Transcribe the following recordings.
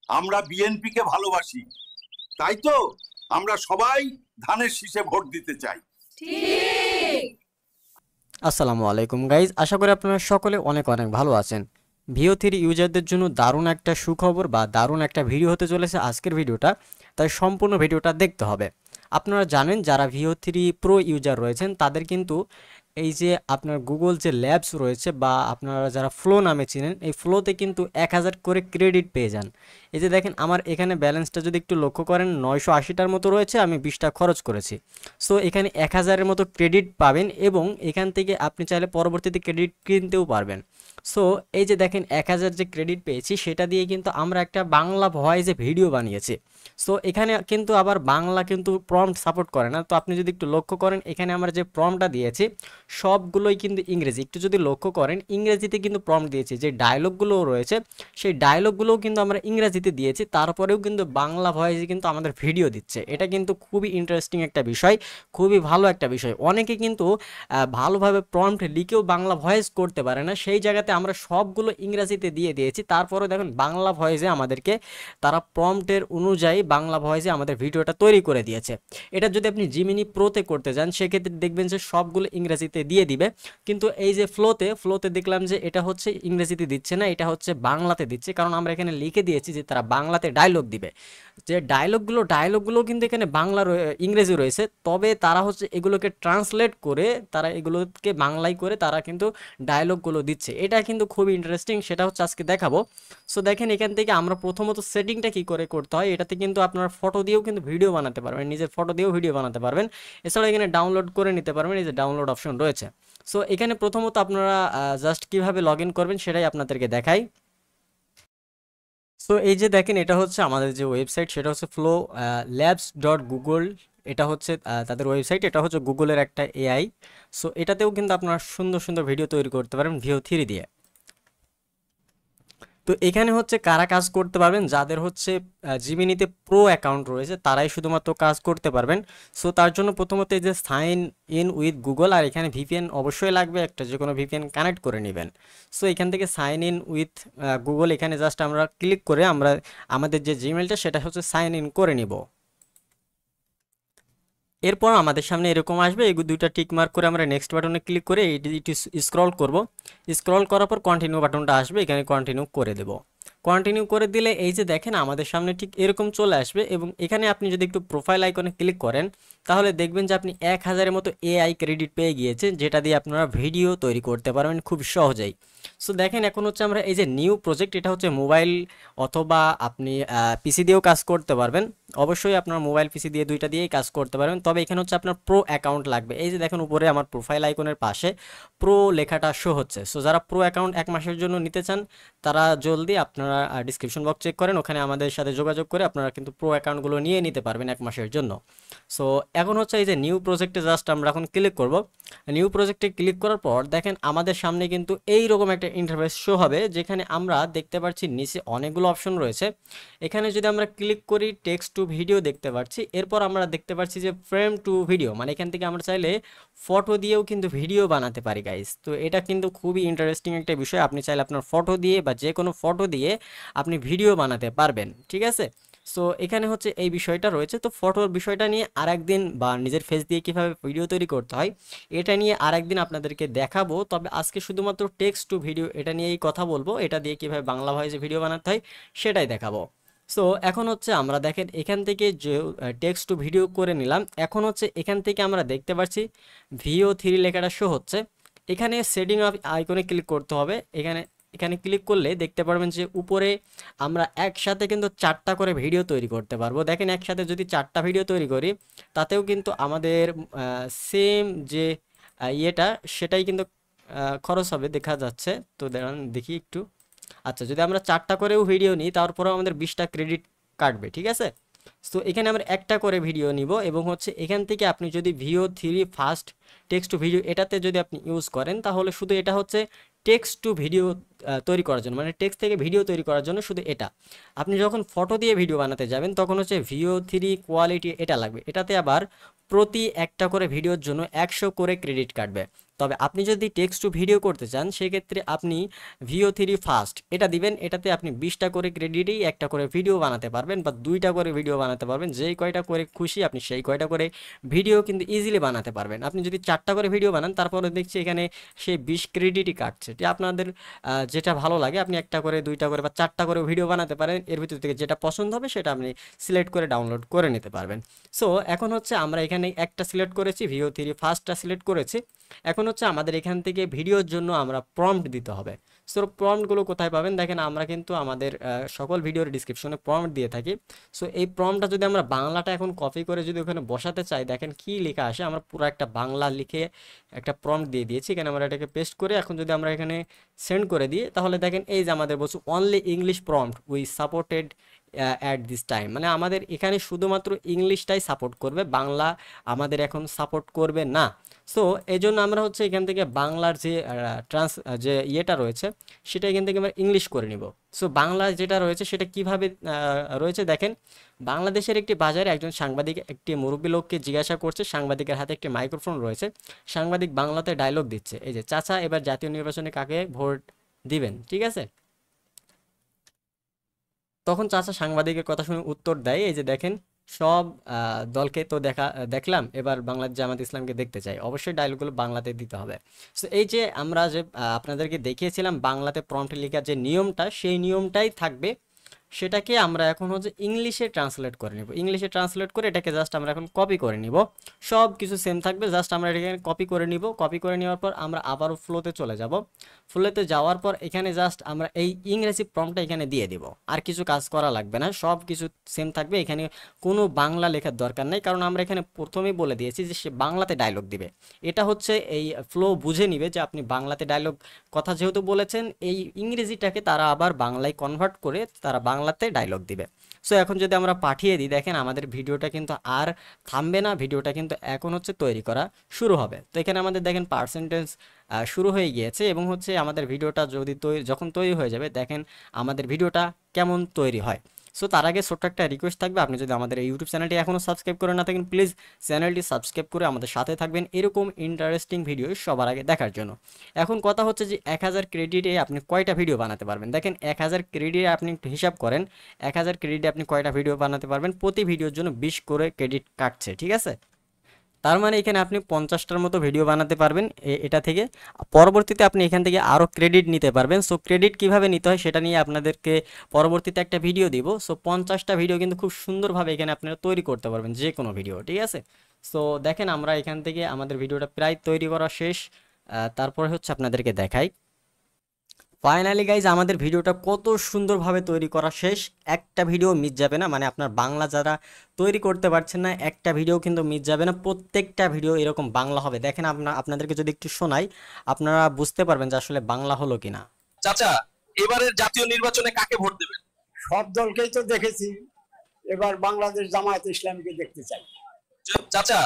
আমরা বিএনপি কে ভালোবাসি, তাই তো আমরা সবাই ধানের শীষে ভোট দিতে চাই। আসসালামু আলাইকুম গাইজ, আশা করি আপনারা সকলে অনেক অনেক ভালো আছেন। ভিও3 ইউজারদের জন্য দারুণ একটা সুখবর বা দারুণ একটা ভিডিও হতে চলেছে আজকের ভিডিওটা, তাই সম্পূর্ণ ভিডিওটা দেখতে হবে। আপনারা জানেন যারা ভিও3 প্রো ইউজার রয়েছেন তাদের কিন্তু এই যে আপনার গুগল যে ল্যাবস রয়েছে বা আপনারা যারা ফ্লো নামে চিনেন, এই ফ্লোতে কিন্তু 1000 করে ক্রেডিট পেয়ে যান। এই যে দেখেন আমার এখানে ব্যালেন্সটা যদি একটু লক্ষ্য করেন 980টার মতো রয়েছে, আমি 20টা খরচ করেছি। সো এখানে 1000-এর মতো ক্রেডিট পাবেন এবং এখান থেকে আপনি চাইলে পরবর্তীতে ক্রেডিট কিনতেও পারবেন। সো এই যে দেখেন 1000 যে ক্রেডিট পেয়েছি সেটা দিয়ে কিন্তু আমরা একটা বাংলা ভয়েসে ভিডিও বানিয়েছি। সো এখানে কিন্তু আবার বাংলা কিন্তু প্রম্পট সাপোর্ট করে না। তো আপনি যদি একটু লক্ষ্য করেন এখানে আমরা যে প্রম্পটটা দিয়েছি সবগুলোই কিন্তু ইংরেজি। একটু যদি লক্ষ্য করেন ইংরেজিতে কিন্তু প্রম্পট দিয়েছি, যে ডায়লগগুলো রয়েছে সেই ডায়লগগুলোও কিন্তু আমরা ইংরেজিতে দিয়েছি, তারপরেও কিন্তু বাংলা ভয়েসে কিন্তু আমাদের ভিডিও দিচ্ছে। এটা কিন্তু খুবই ইন্টারেস্টিং একটা বিষয়, খুবই ভালো একটা বিষয়। অনেকে কিন্তু ভালোভাবে প্রম্পট লিখেও বাংলা ভয়েস করতে পারে না, সেই জায়গাতে আমরা সবগুলো ইংরেজিতে দিয়ে দিয়েছি। তারপরে দেখুন বাংলা ভয়েসে আমাদেরকে তারা প্রম্পটের অনুযায়ী বাংলা ভয়েসে আমাদের ভিডিওটা তৈরি করে দিয়েছে। এটা যদি আপনি জিমিনি প্রোতে করতে যান সেক্ষেত্রে দেখবেন যে সবগুলো ইংরেজিতে দিয়ে দিবে, কিন্তু এই যে ফ্লোতে দেখলাম যে এটা হচ্ছে ইংরেজিতে দিচ্ছে না, এটা হচ্ছে বাংলাতে দিচ্ছে, কারণ আমরা এখানে লিখে দিয়েছি যে তারা বাংলাতে ডায়লগ দিবে। যে ডায়লগগুলো কিন্তু এখানে বাংলা ইংরেজি রয়েছে, তবে তারা হচ্ছে এগুলোকে ট্রান্সলেট করে তারা এগুলোকে বাংলায় করে তারা কিন্তু ডায়লগগুলো দিচ্ছে। এটা কিন্তু খুবই ইন্টারেস্টিং, সেটা হচ্ছে আজকে দেখাবো। সো দেখেন এখান থেকে আমরা প্রথমত সেটিংটা কি করে করতে হয়, এটাতে কিন্তু আপনার ফটো দিয়েও কিন্তু ভিডিও বানাতে পারবেন, নিজের ফটো দিয়েও ভিডিও বানাতে পারবেন। এছাড়া এখানে ডাউনলোড করে নিতে পারবেন, এই যে ডাউনলোড অপশন রয়েছে। সো এখানে প্রথমত আপনারা জাস্ট কিভাবে লগ ইন করবেন সেটাই আপনাদেরকে দেখাই। সো এই যে দেখেন এটা হচ্ছে আমাদের যে ওয়েবসাইট, সেটা হচ্ছে ফ্লো ল্যাবস ডট গুগল। এটা হচ্ছে তাদের ওয়েবসাইট, এটা হচ্ছে গুগলের একটা এআই। সো এটাতেও কিন্তু আপনারা সুন্দর সুন্দর ভিডিও তৈরি করতে পারেন ভিও3 দিয়ে। তো এখানে হচ্ছে কারা কাজ করতে পারবেন, যাদের হচ্ছে জিমিনিতে প্রো অ্যাকাউন্ট রয়েছে তারাই শুধুমাত্র কাজ করতে পারবেন। সো তার জন্য প্রথমত এই যে সাইন ইন উইথ গুগল, আর এখানে ভিপিএন অবশ্যই লাগবে, একটা যে কোনো ভিপিএন কানেক্ট করে নেবেন। সো এখান থেকে সাইন ইন উইথ গুগল, এখানে জাস্ট আমরা ক্লিক করে আমরা আমাদের যে জিমেলটা সেটা হচ্ছে সাইন ইন করে নিব। এরপর আমাদের সামনে এরকম আসবে, এই দুইটা টিক মার্ক করে আমরা নেক্সট বাটনে ক্লিক করে একটু স্ক্রল করব। স্ক্রল করার পর কন্টিনিউ বাটনটা আসবে, এখানে কন্টিনিউ করে দেব। কন্টিনিউ করে দিলে এই যে দেখেন আমাদের সামনে ঠিক এরকম চলে আসবে, এবং এখানে আপনি যদি একটু প্রোফাইল আইকনে ক্লিক করেন তাহলে দেখবেন যে আপনি 1000-এর মতো এআই ক্রেডিট পেয়ে গিয়েছেন, যেটা দিয়ে আপনারা ভিডিও তৈরি করতে পারবেন খুব সহজেই। সো দেখেন এখন হচ্ছে আমরা এই যে নিউ প্রজেক্ট, এটা হচ্ছে মোবাইল অথবা আপনি পিসি দিয়েও কাজ করতে পারবেন। অবশ্যই আপনার মোবাইল পিসি দিয়ে দুইটা দিয়েই কাজ করতে পারবেন, তবে এখানে হচ্ছে আপনার প্রো অ্যাকাউন্ট লাগবে। এই যে দেখেন উপরে আমার প্রোফাইল আইকনের পাশে প্রো লেখাটা শো হচ্ছে। সো যারা প্রো অ্যাকাউন্ট 1 মাসের জন্য নিতে চান তারা জলদি আপনারা ডিসক্রিপশন বক্স চেক করেন, ওখানে আমাদের সাথে যোগাযোগ করে আপনারা কিন্তু প্রো অ্যাকাউন্টগুলো নিয়ে নিতে পারবেন 1 মাসের জন্য। সো এখন হচ্ছে এই যে নিউ প্রজেক্টে জাস্ট আমরা এখন ক্লিক করব। নিউ প্রজেক্টে ক্লিক করার পর দেখেন আমাদের সামনে কিন্তু এইরকম একটা ইন্টারফেস শো হবে, যেখানে আমরা দেখতে পাচ্ছি নিচে অনেকগুলো অপশন রয়েছে। এখানে যদি আমরা ক্লিক করি টেক্সট টু ভিডিও দেখতে পাচ্ছি, এরপর আমরা দেখতে পাচ্ছি যে ফ্রেম টু ভিডিও, মানে এখান থেকে আমরা চাইলে ফটো দিয়েও কিন্তু ভিডিও বানাতে পারি গাইস। তো এটা কিন্তু খুবই ইন্টারেস্টিং একটা বিষয়, আপনি চাইলে আপনার ফটো দিয়ে বা যে কোনো ফটো দিয়ে আপনি ভিডিও বানাতে পারবেন, ঠিক আছে। সো এখানে হচ্ছে এই বিষয়টা রয়েছে। তো ফটোর বিষয়টা নিয়ে আরেকদিন, বা নিজের ফেস দিয়ে কিভাবে ভিডিও তৈরি করতে হয় এটা নিয়ে আরেকদিন আপনাদেরকে দেখাবো, তবে আজকে শুধুমাত্র টেক্সট টু ভিডিও এটা নিয়েই কথা বলবো, এটা দিয়ে কিভাবে বাংলা ভয়েসে ভিডিও বানাতে হয় সেটাই দেখাবো। সো এখন হচ্ছে আমরা দেখেন এখান থেকে যে টেক্সট টু ভিডিও করে নিলাম, এখন হচ্ছে এখান থেকে আমরা দেখতে পাচ্ছি ভিও3 লেখাটা শো হচ্ছে। এখানে সেটিং অফ আইকনে ক্লিক করতে হবে। এখানে এখানে ক্লিক করলে দেখতে পারবেন যে উপরে আমরা একসাথে কিন্তু 4টা করে ভিডিও তৈরি করতে পারবো। দেখেন একসাথে যদি 4টা ভিডিও তৈরি করি তাতেও কিন্তু আমাদের সেম যে ইয়েটা সেটাই কিন্তু খরচ হবে দেখা যাচ্ছে। তো দেখি একটু, আচ্ছা যদি আমরা 4টা করেও ভিডিও নিই তারপরেও আমাদের 20টা ক্রেডিট কাটবে, ঠিক আছে। তো এখানে আমরা একটা করে ভিডিও নিব, এবং হচ্ছে এখান থেকে আপনি যদি ভিও3 ফাস্ট টেক্সট টু ভিডিও এটাতে যদি আপনি ইউজ করেন তাহলে শুধু এটা হচ্ছে টেক্সট টু ভিডিও তৈরি করার জন্য, মানে টেক্সট থেকে ভিডিও তৈরি করার জন্য শুধু এটা। আপনি যখন ফটো দিয়ে ভিডিও বানাতে যাবেন তখন হচ্ছে ভিও3 কোয়ালিটি এটা লাগবে, এটাতে আবার প্রতি একটা করে ভিডিওর জন্য 100 করে ক্রেডিট কাটবে। তবে আপনি যদি টেক্সট টু ভিডিও করতে চান সেক্ষেত্রে আপনি VO3 ফার্স্ট এটা দিবেন। এটাতে আপনি 20টা করে ক্রেডিটেই একটা করে ভিডিও বানাতে পারবেন বা 2টা করে ভিডিও বানাতে পারবেন। যেই কয়টা করে খুশি আপনি সেই কয়টা করে ভিডিও কিন্তু ইজিলি বানাতে পারবেন। আপনি যদি 4টা করে ভিডিও বানান তারপরে দেখছি এখানে সেই 20 ক্রেডিটই কাটছে। এটি আপনাদের যেটা ভালো লাগে আপনি একটা করে 2টা করে বা 4টা করে ভিডিও বানাতে পারেন। এর ভিতর থেকে যেটা পছন্দ হবে সেটা আপনি সিলেক্ট করে ডাউনলোড করে নিতে পারবেন। সো এখন হচ্ছে আমরা এখানে একটা সিলেক্ট করেছি, VO3 ফার্স্টটা সিলেক্ট করেছি। এখন হচ্ছে আমাদের এখান থেকে ভিডিওর জন্য আমরা প্রম্পট দিতে হবে। সো প্রম্পটগুলো কোথায় পাবেন দেখেন, আমরা কিন্তু আমাদের সকল ভিডিওর ডিসক্রিপশনে প্রম্পট দিয়ে থাকি। সো এই প্রম্পটটা যদি আমরা বাংলাটা এখন কপি করে যদি ওখানে বসাতে চাই, দেখেন কি লেখা আসে। আমরা পুরো একটা বাংলা লিখে একটা প্রম্পট দিয়ে দিয়েছি। এখানে আমরা এটাকে পেস্ট করে এখন যদি আমরা এখানে সেন্ড করে দিই তাহলে দেখেন এই যে আমাদের বলছে only English prompt we supported at this time, মানে আমাদের এখানে শুধুমাত্র ইংলিশটাই সাপোর্ট করবে, বাংলা আমাদের এখন সাপোর্ট করবে না। সো এই জন্য আমরা হচ্ছে এখান থেকে বাংলার যে যে ইয়েটা রয়েছে সেটা এখান থেকে আমরা ইংলিশ করে নিব। সো বাংলা যেটা রয়েছে সেটা কিভাবে রয়েছে দেখেন, বাংলাদেশের একটি বাজারে একজন সাংবাদিক একটি মুরব্বী লোককে জিজ্ঞাসা করছে, সাংবাদিকের হাতে একটি মাইক্রোফোন রয়েছে, সাংবাদিক বাংলাতে ডায়লগ দিচ্ছে, এই যে চাচা এবার জাতীয় নির্বাচনে কাকে ভোট দিবেন, ঠিক আছে। তখন চাচা সাংবাদিকের কথা শুনে উত্তর দেয়, এই যে দেখেন সব দলকে তো দেখলাম, এবার বাংলাদেশ জামাত ইসলামকে দেখতে চাই, অবশ্যই ডায়লগগুলো বাংলাতে দিতে হবে। সো এই যে আমরা যে আপনাদেরকে দেখিয়েছিলাম বাংলাতে প্রম্পট লেখার যে নিয়মটা, সেই নিয়মটাই থাকবে। সেটাকে আমরা এখন হচ্ছে ইংলিশে ট্রান্সলেট করে নিব। ইংলিশে ট্রান্সলেট করে এটাকে জাস্ট আমরা এখন কপি করে নিব। সব কিছু সেম থাকবে, জাস্ট আমরা এটাকে কপি করে নিব। কপি করে নেওয়ার পর আমরা আবারও ফ্লোতে চলে যাব। ফ্লোতে যাওয়ার পর এখানে জাস্ট আমরা এই ইংরেজি প্রম্পটটা এখানে দিয়ে দিব। আর কিছু কাজ করা লাগবে না, সব কিছু সেম থাকবে। এখানে কোনো বাংলা লেখার দরকার নেই, কারণ আমরা এখানে প্রথমেই বলে দিয়েছি যে সে বাংলাতে ডায়লগ দিবে। এটা হচ্ছে এই ফ্লো বুঝে নিবে যে আপনি বাংলাতে ডায়লগ কথা যেহেতু বলেছেন, এই ইংরেজিটাকে তারা আবার বাংলায় কনভার্ট করে তারা বাংলাতে ডায়লগ দিবে। সো এখন যদি আমরা পাঠিয়ে দিই, দেখেন আমাদের ভিডিওটা কিন্তু আর থামবে না, ভিডিওটা কিন্তু এখন হচ্ছে তৈরি করা শুরু হবে। তো এখানে আমাদের দেখেন পার্সেন্টেজ শুরু হয়ে গিয়েছে এবং হচ্ছে আমাদের ভিডিওটা যদি যখন তৈরি হয়ে যাবে দেখেন আমাদের ভিডিওটা কেমন তৈরি হয়। সো তার আগে ছোট্ট একটা রিকোয়েস্ট থাকবে, আপনি যদি আমাদের এই ইউটিউব চ্যানেলটি এখনও সাবস্ক্রাইব করে না থাকেন প্লিজ চ্যানেলটি সাবস্ক্রাইব করে আমাদের সাথে থাকবেন এরকম ইন্টারেস্টিং ভিডিও সবার আগে দেখার জন্য। এখন কথা হচ্ছে যে 1000 ক্রেডিটে আপনি কয়টা ভিডিও বানাতে পারবেন। দেখেন 1000 ক্রেডিটে আপনি একটু হিসাব করেন, 1000 ক্রেডিটে আপনি কয়টা ভিডিও বানাতে পারবেন। প্রতি ভিডিওর জন্য 20 করে ক্রেডিট কাটছে, ঠিক আছে। তার মানে এখানে আপনি 50টার মতো ভিডিও বানাতে পারবেন এটা থেকে। পরবর্তীতে আপনি এখান থেকে আরও ক্রেডিট নিতে পারবেন। সো ক্রেডিট কিভাবে নিতে হয় সেটা নিয়ে আপনাদেরকে পরবর্তীতে একটা ভিডিও দিব। সো 50টা ভিডিও কিন্তু খুব সুন্দরভাবে এখানে আপনারা তৈরি করতে পারবেন, যে কোনো ভিডিও, ঠিক আছে। সো দেখেন আমরা এখান থেকে আমাদের ভিডিওটা প্রায় তৈরি করা শেষ। তারপরে হচ্ছে আপনাদেরকে দেখাই ফাইনালি গাইজ আমাদের ভিডিওটা কত সুন্দরভাবে তৈরি করা শেষ। একটা ভিডিও মিস যাবে না, মানে আপনার বাংলা যারা তৈরি করতে পারছেন না একটা ভিডিও কিন্তু মিস যাবে না, প্রত্যেকটা ভিডিও এরকম বাংলা হবে। দেখেন আপনাদেরকে যদি একটু শোনাই আপনারা বুঝতে পারবেন যে আসলে বাংলা হলো কিনা। চাচা, এবারের জাতীয় নির্বাচনে কাকে ভোট দেবেন? সব দলকেই তো দেখেছি, এবার বাংলাদেশ জামায়াত ইসলামীকে দেখতে চাই। চাচা,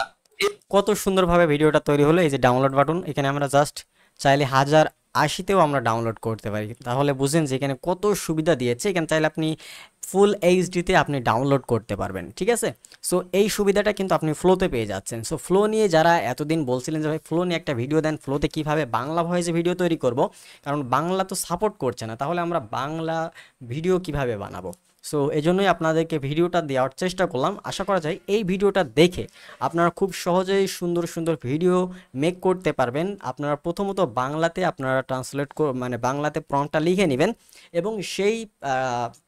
কত সুন্দরভাবে ভিডিওটা তৈরি হলো। এই যে ডাউনলোড বাটন, এখানে আমরা জাস্ট চাইলে 1080তেও আমরা ডাউনলোড করতে পারি। তাহলে বুঝেন যে এখানে কত সুবিধা দিয়েছে। এখানে চাইলে আপনি ফুল এইচডিতে আপনি ডাউনলোড করতে পারবেন, ঠিক আছে। সো এই সুবিধাটা কিন্তু আপনি ফ্লোতে পেয়ে যাচ্ছেন। সো ফ্লো নিয়ে যারা এতদিন বলছিলেন যে ভাই ফ্লো নিয়ে একটা ভিডিও দেন, ফ্লোতে কীভাবে বাংলা ভয়েসে ভিডিও তৈরি করব, কারণ বাংলা তো সাপোর্ট করছে না, তাহলে আমরা বাংলা ভিডিও কিভাবে বানাবো। সো এই জন্যই আপনাদেরকে ভিডিওটা দেওয়ার চেষ্টা করলাম। আশা করা যায় এই ভিডিওটা দেখে আপনারা খুব সহজেই সুন্দর সুন্দর ভিডিও মেক করতে পারবেন। আপনারা প্রথমত বাংলাতে আপনারা মানে বাংলাতে প্রম্পটটা লিখে নেবেন এবং সেই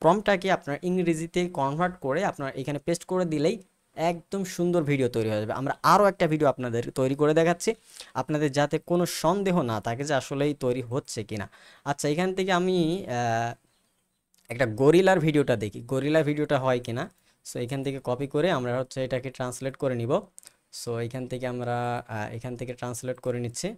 প্রম্পটটাকে আপনার ইংরেজিতে কনভার্ট করে আপনারা এখানে পেস্ট করে দিলেই একদম সুন্দর ভিডিও তৈরি হয়ে যাবে। আমরা আরও একটা ভিডিও আপনাদের তৈরি করে দেখাচ্ছি, আপনাদের যাতে কোনো সন্দেহ না থাকে যে আসলেই তৈরি হচ্ছে কিনা। আচ্ছা, এখান থেকে আমি একটা গরিলার ভিডিওটা দেখি, গরিলার ভিডিওটা হয় কিনা। সো এখান থেকে কপি করে আমরা হচ্ছে এটাকে ট্রান্সলেট করে নিব। সো এখান থেকে আমরা এখান থেকে ট্রান্সলেট করে নিচ্ছি।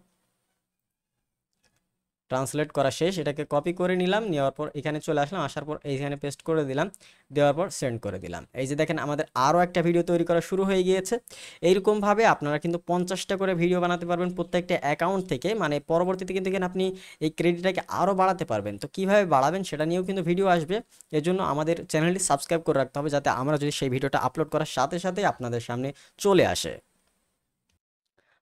ট্রান্সলেট করা শেষ, এটাকে কপি করে নিলাম, নেওয়ার পর এখানে চলে আসলাম, আসার পর এইখানে পেস্ট করে দিলাম, দেওয়ার পর সেন্ড করে দিলাম। এই যে দেখেন আমাদের আরও একটা ভিডিও তৈরি করা শুরু হয়ে গিয়েছে। এইরকমভাবে আপনারা কিন্তু 50টা করে ভিডিও বানাতে পারবেন প্রত্যেকটা অ্যাকাউন্ট থেকে, মানে পরবর্তীতে কিন্তু এখানে আপনি এই ক্রেডিটটাকে আরও বাড়াতে পারবেন। তো কীভাবে বাড়াবেন সেটা নিয়েও কিন্তু ভিডিও আসবে, এর জন্য আমাদের চ্যানেলটি সাবস্ক্রাইব করে রাখতে হবে যাতে আমরা যদি সেই ভিডিওটা আপলোড করার সাথে সাথে আপনাদের সামনে চলে আসে।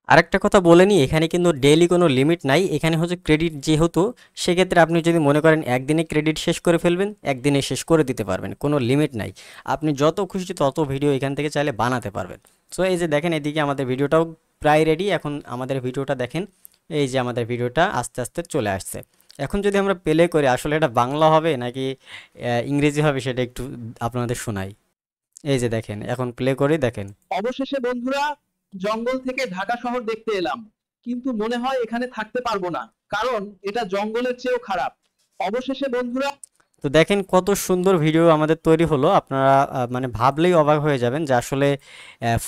আরেকটা কথা বলে নিই, এখানে কিন্তু ডেইলি কোনো লিমিট নাই। এখানে হচ্ছে ক্রেডিট যেহেতু, সেক্ষেত্রে আপনি যদি মনে করেন একদিনে ক্রেডিট শেষ করে ফেলবেন, একদিনে শেষ করে দিতে পারবেন, কোনো লিমিট নাই। আপনি যত খুশি তত ভিডিও এখান থেকে চাইলে বানাতে পারবেন। সো এই যে দেখেন, এদিকে আমাদের ভিডিওটাও প্রায় রেডি। এখন আমাদের ভিডিওটা দেখেন, এই যে আমাদের ভিডিওটা আস্তে আস্তে চলে আসছে। এখন যদি আমরা প্লে করি, আসলে এটা বাংলা হবে নাকি ইংরেজি হবে সেটা একটু আপনাদের শোনাই। এই যে দেখেন, এখন প্লে করে দেখেন। অবশেষে বন্ধুরা জঙ্গল থেকে ঢাকা শহর দেখতে এলাম, কিন্তু মনে হয় এখানে থাকতে পারবো না, কারণ এটা জঙ্গলের চেয়েও খারাপ। অবশেষে বন্ধুরা তো দেখেন কত সুন্দর ভিডিও আমাদের তৈরি হলো। আপনারা মানে ভাবলেই অবাক হয়ে যাবেন যে আসলে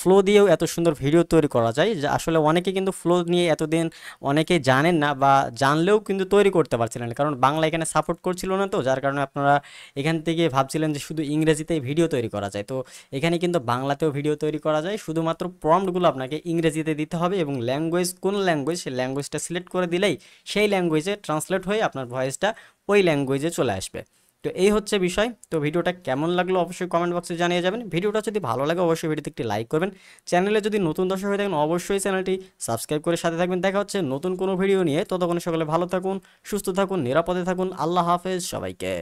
ফ্লো দিয়েও এত সুন্দর ভিডিও তৈরি করা যায়। যে আসলে অনেকে কিন্তু ফ্লো নিয়ে এতদিন অনেকে জানেন না, বা জানলেও কিন্তু তৈরি করতে পারছিলেন না, কারণ বাংলা এখানে সাপোর্ট করছিল না। তো যার কারণে আপনারা এখান থেকে ভাবছিলেন যে শুধু ইংরেজিতেই ভিডিও তৈরি করা যায়। তো এখানে কিন্তু বাংলাতেও ভিডিও তৈরি করা যায়, শুধুমাত্র প্রম্পটগুলো আপনাকে ইংরেজিতে দিতে হবে, এবং ল্যাঙ্গুয়েজ কোন ল্যাঙ্গুয়েজ সেই ল্যাঙ্গুয়েজটা সিলেক্ট করে দিলেই সেই ল্যাঙ্গুয়েজে ট্রান্সলেট হয়ে আপনার ভয়েসটা ওই ল্যাঙ্গুয়েজে চলে আসবে। তো এই হচ্ছে বিষয়। তো ভিডিওটা কেমন লাগলো অবশ্যই কমেন্ট বক্সে জানিয়ে যাবেন। ভিডিওটা যদি ভালো লাগে অবশ্যই ভিডিওতে একটি লাইক করবেন। চ্যানেলে যদি নতুন দর্শক হয়ে থাকেন অবশ্যই চ্যানেলটি সাবস্ক্রাইব করে সাথে থাকবেন। দেখা হচ্ছে নতুন কোনো ভিডিও নিয়ে। ততক্ষণ সকলে ভালো থাকুন, সুস্থ থাকুন, নিরাপদে থাকুন। আল্লাহ হাফেজ সবাইকে।